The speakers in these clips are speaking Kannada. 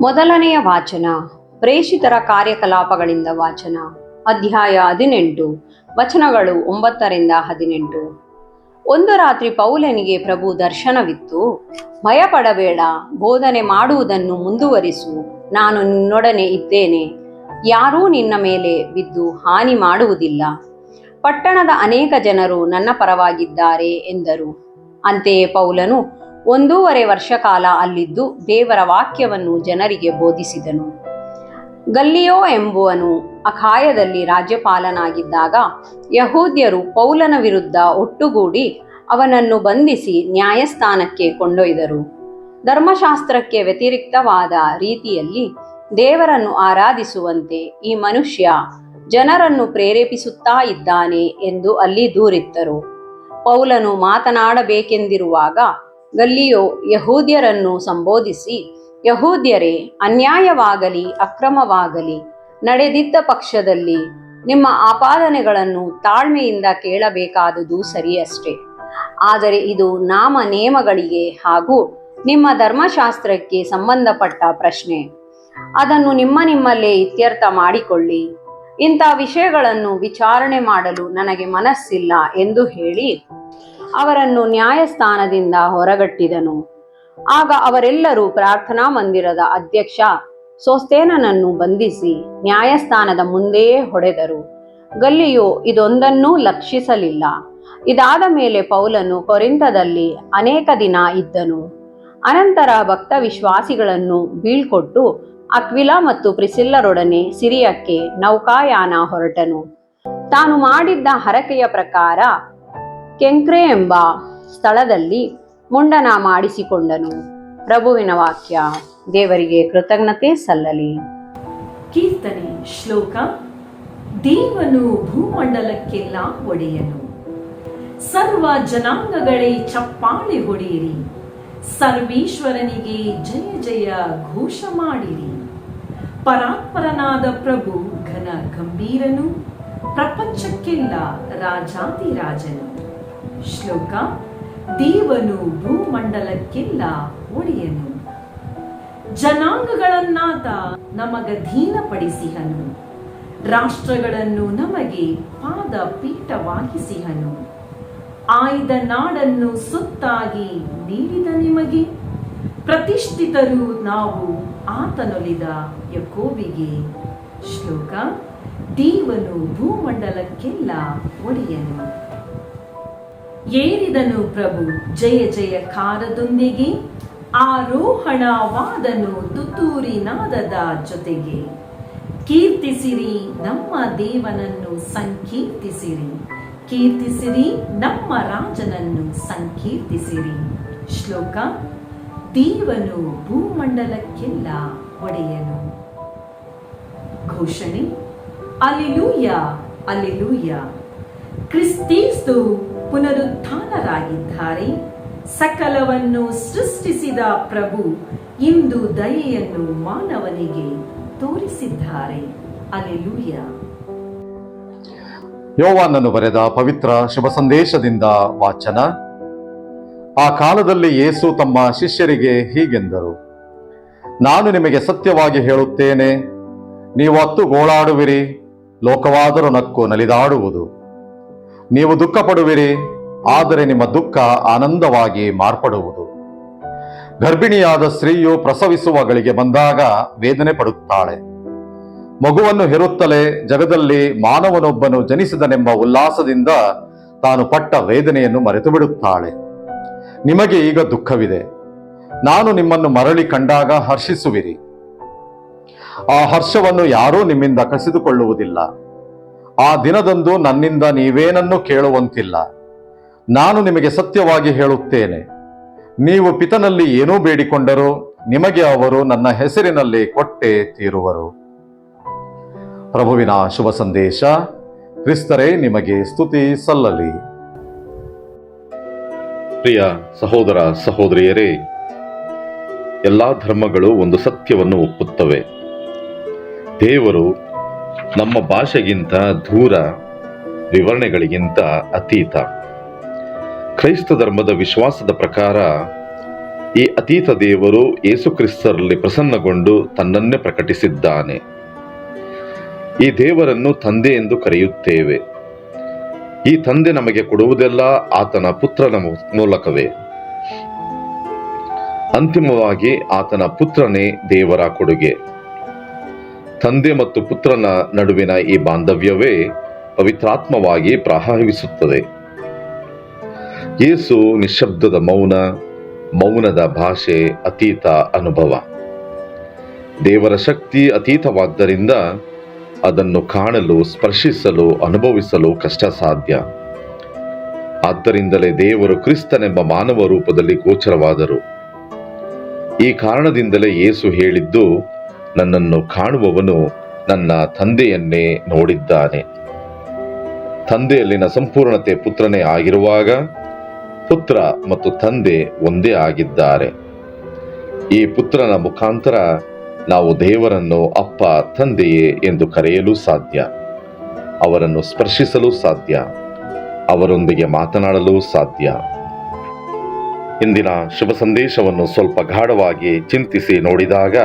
ಮೊದಲನೆಯ ವಾಚನ. ಪ್ರೇಷಿತರ ಕಾರ್ಯಕಲಾಪಗಳಿಂದ ವಾಚನ. ಅಧ್ಯಾಯ 18, ವಚನಗಳು 9-18. ಒಂದು ರಾತ್ರಿ ಪೌಲನಿಗೆ ಪ್ರಭು ದರ್ಶನವಿತ್ತು. ಭಯಪಡಬೇಡ, ಬೋಧನೆ ಮಾಡುವುದನ್ನು ಮುಂದುವರಿಸು, ನಾನು ನಿನ್ನೊಡನೆ ಇದ್ದೇನೆ. ಯಾರೂ ನಿನ್ನ ಮೇಲೆ ಬಿದ್ದು ಹಾನಿ ಮಾಡುವುದಿಲ್ಲ. ಪಟ್ಟಣದ ಅನೇಕ ಜನರು ನನ್ನ ಪರವಾಗಿದ್ದಾರೆ ಎಂದರು. ಅಂತೆಯೇ ಪೌಲನು 1.5 ವರ್ಷ ಕಾಲ ಅಲ್ಲಿದ್ದು ದೇವರ ವಾಕ್ಯವನ್ನು ಜನರಿಗೆ ಬೋಧಿಸಿದನು. ಗಲ್ಲಿಯೋ ಎಂಬುವನು ಅಖಾಯದಲ್ಲಿ ರಾಜ್ಯಪಾಲನಾಗಿದ್ದಾಗ ಯಹೂದ್ಯರು ಪೌಲನ ವಿರುದ್ಧ ಒಟ್ಟುಗೂಡಿ ಅವನನ್ನು ಬಂಧಿಸಿ ನ್ಯಾಯಸ್ಥಾನಕ್ಕೆ ಕೊಂಡೊಯ್ದರು. ಧರ್ಮಶಾಸ್ತ್ರಕ್ಕೆ ವ್ಯತಿರಿಕ್ತವಾದ ರೀತಿಯಲ್ಲಿ ದೇವರನ್ನು ಆರಾಧಿಸುವಂತೆ ಈ ಮನುಷ್ಯ ಜನರನ್ನು ಪ್ರೇರೇಪಿಸುತ್ತಾ ಇದ್ದಾನೆ ಎಂದು ಅಲ್ಲಿ ದೂರಿತ್ತರು. ಪೌಲನು ಮಾತನಾಡಬೇಕೆಂದಿರುವಾಗ ಗಲ್ಲಿಯೋ ಯಹೂದ್ಯರನ್ನು ಸಂಬೋಧಿಸಿ, ಯಹೂದ್ಯರೇ, ಅನ್ಯಾಯವಾಗಲಿ ಅಕ್ರಮವಾಗಲಿ ನಡೆದಿದ್ದ ಪಕ್ಷದಲ್ಲಿ ನಿಮ್ಮ ಆಪಾದನೆಗಳನ್ನು ತಾಳ್ಮೆಯಿಂದ ಕೇಳಬೇಕಾದುದು ಸರಿಯಷ್ಟೇ. ಆದರೆ ಇದು ನಾಮ ನೇಮಗಳಿಗೆ ಹಾಗೂ ನಿಮ್ಮ ಧರ್ಮಶಾಸ್ತ್ರಕ್ಕೆ ಸಂಬಂಧಪಟ್ಟ ಪ್ರಶ್ನೆ. ಅದನ್ನು ನಿಮ್ಮಲ್ಲೇ ಇತ್ಯರ್ಥ ಮಾಡಿಕೊಳ್ಳಿ. ಇಂಥ ವಿಷಯಗಳನ್ನು ವಿಚಾರಣೆ ಮಾಡಲು ನನಗೆ ಮನಸ್ಸಿಲ್ಲ ಎಂದು ಹೇಳಿ ಅವರನ್ನು ನ್ಯಾಯಸ್ಥಾನದಿಂದ ಹೊರಗಟ್ಟಿದನು. ಆಗ ಅವರೆಲ್ಲರೂ ಪ್ರಾರ್ಥನಾ ಮಂದಿರದ ಅಧ್ಯಕ್ಷ ಸೋಸ್ಥೇನನನ್ನು ಬಂಧಿಸಿ ನ್ಯಾಯಸ್ಥಾನದ ಮುಂದೆಯೇ ಹೊಡೆದರು. ಗಲ್ಲಿಯು ಇದೊಂದನ್ನೂ ಲಕ್ಷಿಸಲಿಲ್ಲ. ಇದಾದ ಮೇಲೆ ಪೌಲನು ಕೊರಿಂಥದಲ್ಲಿ ಅನೇಕ ದಿನ ಇದ್ದನು. ಅನಂತರ ಭಕ್ತ ವಿಶ್ವಾಸಿಗಳನ್ನು ಬೀಳ್ಕೊಟ್ಟು ಅಕ್ವಿಲ ಮತ್ತು ಪ್ರಿಸಿಲ್ಲರೊಡನೆ ಸಿರಿಯಕ್ಕೆ ನೌಕಾಯಾನ ಹೊರಟನು. ತಾನು ಮಾಡಿದ್ದ ಹರಕೆಯ ಪ್ರಕಾರ ಕೆಂಕ್ರೆ ಎಂಬ ಸ್ಥಳದಲ್ಲಿ ಮುಂಡನ ಮಾಡಿಸಿಕೊಂಡನು. ಪ್ರಭುವಿನ ವಾಕ್ಯ. ದೇವರಿಗೆ ಕೃತಜ್ಞತೆ ಸಲ್ಲಲಿ. ಕೀರ್ತನೆ. ಶ್ಲೋಕ. ದೇವನು ಭೂಮಂಡಲಕ್ಕೆಲ್ಲ ಒಡೆಯನು. ಸರ್ವ ಜನಾಂಗಗಳೇ ಚಪ್ಪಾಳೆ ಹೊಡೆಯಿರಿ, ಸರ್ವೇಶ್ವರನಿಗೆ ಜಯ ಜಯ ಘೋಷ ಮಾಡಿರಿ. ಪರಾತ್ಪರನಾದ ಪ್ರಭು ಘನ ಗಂಭೀರನು, ಪ್ರಪಂಚಕ್ಕೆಲ್ಲ ರಾಜಾದಿರಾಜನು. ಶ್ಲೋಕ. ದೇವನು ಭೂಮಂಡಲಕ್ಕೆಲ್ಲ ಒಡೆಯನು. ಜನಾಂಗಗಳನ್ನಾತ ನಮಗಧೀನಪಡಿಸಿಹನು, ರಾಷ್ಟ್ರಗಳನ್ನು ನಮಗೆ ಪಾದ ಪೀಠವಾಗಿಸಿಹನು. ಆಯ್ದ ನಾಡನ್ನು ಸುತ್ತಾಗಿ ನೀಡಿದ ನಿಮಗೆ, ಪ್ರತಿಷ್ಠಿತರು ನಾವು ಆತನೊಲಿದ ಯಾಕೋಬಿಗೆ. ಶ್ಲೋಕ. ದೇವನು ಭೂಮಂಡಲಕ್ಕೆಲ್ಲ ಒಡೆಯನು. ಏರಿದನು ಪ್ರಭು ಜಯ ಜಯಕಾರದೊಂದಿಗೆ, ಆರೋಹಣವಾದನು ತುತ್ತೂರಿನಾದದ ಜೊತೆಗೆ. ಕೀರ್ತಿಸಿರಿ ನಮ್ಮ ದೇವನನ್ನು ಸಂಕೀರ್ತಿಸಿರಿ, ಕೀರ್ತಿಸಿರಿ ನಮ್ಮ ರಾಜನನ್ನು ಸಂಕೀರ್ತಿಸಿರಿ. ಶ್ಲೋಕ. ದೇವನು ಭೂಮಂಡಲಕ್ಕೆಲ್ಲ ಒಡೆಯನು. ಘೋಷಣೆ. Alleluia, alleluia. ಕ್ರಿಸ್ತೇಸ್ತು ಪುನರುತ್ಥಾನರಾಗಿದ್ದಾರೆ. ಸಕಲವನ್ನು ಸೃಷ್ಟಿಸಿದ ಪ್ರಭು ಇಂದು ದಯೆಯನ್ನು ಮಾನವನಿಗೆ ತೋರಿಸಿದ್ದಾರೆ. ಅಲ್ಲೆಲೂಯ. ಯೋವಾನನು ಬರೆದ ಪವಿತ್ರ ಶುಭ ಸಂದೇಶದಿಂದ ವಾಚನ. ಆ ಕಾಲದಲ್ಲಿ ಯೇಸು ತಮ್ಮ ಶಿಷ್ಯರಿಗೆ ಹೀಗೆಂದರು, ನಾನು ನಿಮಗೆ ಸತ್ಯವಾಗಿ ಹೇಳುತ್ತೇನೆ, ನೀವು ಅತ್ತು ಗೋಳಾಡುವಿರಿ, ಲೋಕವಾದರೂ ನಕ್ಕು ನಲಿದಾಡುವುದು. ನೀವು ದುಃಖ ಪಡುವಿರಿ, ಆದರೆ ನಿಮ್ಮ ದುಃಖ ಆನಂದವಾಗಿ ಮಾರ್ಪಡುವುದು. ಗರ್ಭಿಣಿಯಾದ ಸ್ತ್ರೀಯು ಪ್ರಸವಿಸುವ ಗಳಿಗೆ ಬಂದಾಗ ವೇದನೆ ಪಡುತ್ತಾಳೆ. ಮಗುವನ್ನು ಹೆರುತ್ತಲೇ ಜಗದಲ್ಲಿ ಮಾನವನೊಬ್ಬನು ಜನಿಸಿದನೆಂಬ ಉಲ್ಲಾಸದಿಂದ ತಾನು ಪಟ್ಟ ವೇದನೆಯನ್ನು ಮರೆತು ಬಿಡುತ್ತಾಳೆ. ನಿಮಗೆ ಈಗ ದುಃಖವಿದೆ, ನಾನು ನಿಮ್ಮನ್ನು ಮರಳಿ ಕಂಡಾಗ ಹರ್ಷಿಸುವಿರಿ. ಆ ಹರ್ಷವನ್ನು ಯಾರೂ ನಿಮ್ಮಿಂದ ಕಸಿದುಕೊಳ್ಳುವುದಿಲ್ಲ. ಆ ದಿನದಂದು ನನ್ನಿಂದ ನೀವೇನನ್ನು ಕೇಳುವಂತಿಲ್ಲ. ನಾನು ನಿಮಗೆ ಸತ್ಯವಾಗಿ ಹೇಳುತ್ತೇನೆ, ನೀವು ಪಿತನಲ್ಲಿ ಏನೂ ಬೇಡಿಕೊಂಡರೂ ನಿಮಗೆ ಅವರು ನನ್ನ ಹೆಸರಿನಲ್ಲಿ ಕೊಟ್ಟೇ ತೀರುವರು. ಪ್ರಭುವಿನ ಶುಭ ಸಂದೇಶ. ಕ್ರಿಸ್ತರೇ ನಿಮಗೆ ಸ್ತುತಿ ಸಲ್ಲಲಿ. ಪ್ರಿಯ ಸಹೋದರ ಸಹೋದರಿಯರೇ, ಎಲ್ಲಾ ಧರ್ಮಗಳು ಒಂದು ಸತ್ಯವನ್ನು ಒಪ್ಪುತ್ತವೆ. ದೇವರು ನಮ್ಮ ಭಾಷೆಗಿಂತ ದೂರ, ವಿವರಣೆಗಳಿಗಿಂತ ಅತೀತ. ಕ್ರೈಸ್ತ ಧರ್ಮದ ವಿಶ್ವಾಸದ ಪ್ರಕಾರ ಈ ಅತೀತ ದೇವರು ಯೇಸುಕ್ರಿಸ್ತರಲ್ಲಿ ಪ್ರಸನ್ನಗೊಂಡು ತನ್ನನ್ನೇ ಪ್ರಕಟಿಸಿದ್ದಾನೆ. ಈ ದೇವರನ್ನು ತಂದೆ ಎಂದು ಕರೆಯುತ್ತೇವೆ. ಈ ತಂದೆ ನಮಗೆ ಕೊಡುವುದೆಲ್ಲ ಆತನ ಪುತ್ರನ ಮೂಲಕವೇ. ಅಂತಿಮವಾಗಿ ಆತನ ಪುತ್ರನೇ ದೇವರ ಕೊಡುಗೆ. ತಂದೆ ಮತ್ತು ಪುತ್ರನ ನಡುವಿನ ಈ ಬಾಂಧವ್ಯವೇ ಪವಿತ್ರಾತ್ಮವಾಗಿ ಪ್ರವಹಿಸುತ್ತದೆ. ಯೇಸು ನಿಶ್ಶಬ್ದದ ಮೌನ, ಮೌನದ ಭಾಷೆ, ಅತೀತ ಅನುಭವ. ದೇವರ ಶಕ್ತಿ ಅತೀತವಾದ್ದರಿಂದ ಅದನ್ನು ಕಾಣಲು, ಸ್ಪರ್ಶಿಸಲು, ಅನುಭವಿಸಲು ಕಷ್ಟ ಸಾಧ್ಯ. ಆದ್ದರಿಂದಲೇ ದೇವರು ಕ್ರಿಸ್ತನೆಂಬ ಮಾನವ ರೂಪದಲ್ಲಿ ಗೋಚರವಾದರು. ಈ ಕಾರಣದಿಂದಲೇ ಯೇಸು ಹೇಳಿದ್ದು, ನನ್ನನ್ನು ಕಾಣುವವನು ನನ್ನ ತಂದೆಯನ್ನೇ ನೋಡಿದ್ದಾನೆ. ತಂದೆಯಲ್ಲಿನ ಸಂಪೂರ್ಣತೆ ಪುತ್ರನೇ ಆಗಿರುವಾಗ ಪುತ್ರ ಮತ್ತು ತಂದೆ ಒಂದೇ ಆಗಿದ್ದಾರೆ. ಈ ಪುತ್ರನ ಮುಖಾಂತರ ನಾವು ದೇವರನ್ನು ಅಪ್ಪ, ತಂದೆಯೇ ಎಂದು ಕರೆಯಲು ಸಾಧ್ಯ, ಅವರನ್ನು ಸ್ಪರ್ಶಿಸಲು ಸಾಧ್ಯ, ಅವರೊಂದಿಗೆ ಮಾತನಾಡಲು ಸಾಧ್ಯ. ಇಂದಿನ ಶುಭ ಸಂದೇಶವನ್ನು ಸ್ವಲ್ಪ ಗಾಢವಾಗಿ ಚಿಂತಿಸಿ ನೋಡಿದಾಗ,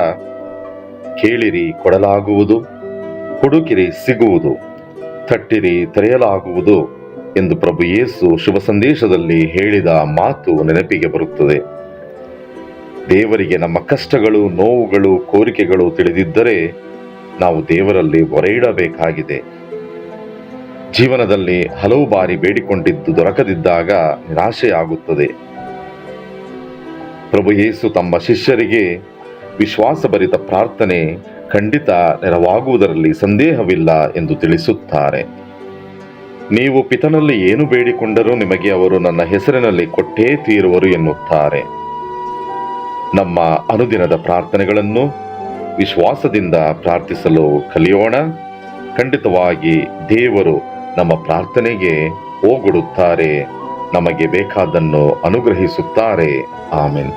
ಕೇಳಿರಿ ಕೊಡಲಾಗುವುದು, ಹುಡುಕಿರಿ ಸಿಗುವುದು, ತಟ್ಟಿರಿ ತೆರೆಯಲಾಗುವುದು ಎಂದು ಪ್ರಭು ಯೇಸು ಶುಭ ಸಂದೇಶದಲ್ಲಿ ಹೇಳಿದ ಮಾತು ನೆನಪಿಗೆ ಬರುತ್ತದೆ. ದೇವರಿಗೆ ನಮ್ಮ ಕಷ್ಟಗಳು, ನೋವುಗಳು, ಕೋರಿಕೆಗಳು ತಿಳಿದಿದ್ದರೆ ನಾವು ದೇವರಲ್ಲಿ ಮೊರೆ ಇಡಬೇಕಾಗಿದೆ. ಜೀವನದಲ್ಲಿ ಹಲವು ಬಾರಿ ಬೇಡಿಕೊಂಡಿದ್ದು ದೊರಕದಿದ್ದಾಗ ನಿರಾಶೆಯಾಗುತ್ತದೆ. ಪ್ರಭು ಯೇಸು ತಮ್ಮ ಶಿಷ್ಯರಿಗೆ ವಿಶ್ವಾಸಭರಿತ ಪ್ರಾರ್ಥನೆ ಖಂಡಿತ ನೆರವಾಗುವುದರಲ್ಲಿ ಸಂದೇಹವಿಲ್ಲ ಎಂದು ತಿಳಿಸುತ್ತಾರೆ. ನೀವು ಪಿತನಲ್ಲಿ ಏನು ಬೇಡಿಕೊಂಡರೂ ನಿಮಗೆ ಅವರು ನನ್ನ ಹೆಸರಿನಲ್ಲಿ ಕೊಟ್ಟೇ ತೀರುವರು ಎನ್ನುತ್ತಾರೆ. ನಮ್ಮ ಅನುದಿನದ ಪ್ರಾರ್ಥನೆಗಳನ್ನು ವಿಶ್ವಾಸದಿಂದ ಪ್ರಾರ್ಥಿಸಲು ಕಲಿಯೋಣ. ಖಂಡಿತವಾಗಿ ದೇವರು ನಮ್ಮ ಪ್ರಾರ್ಥನೆಗೆ ಓಗೊಡುತ್ತಾರೆ, ನಮಗೆ ಬೇಕಾದನ್ನು ಅನುಗ್ರಹಿಸುತ್ತಾರೆ. ಆಮೆನ್.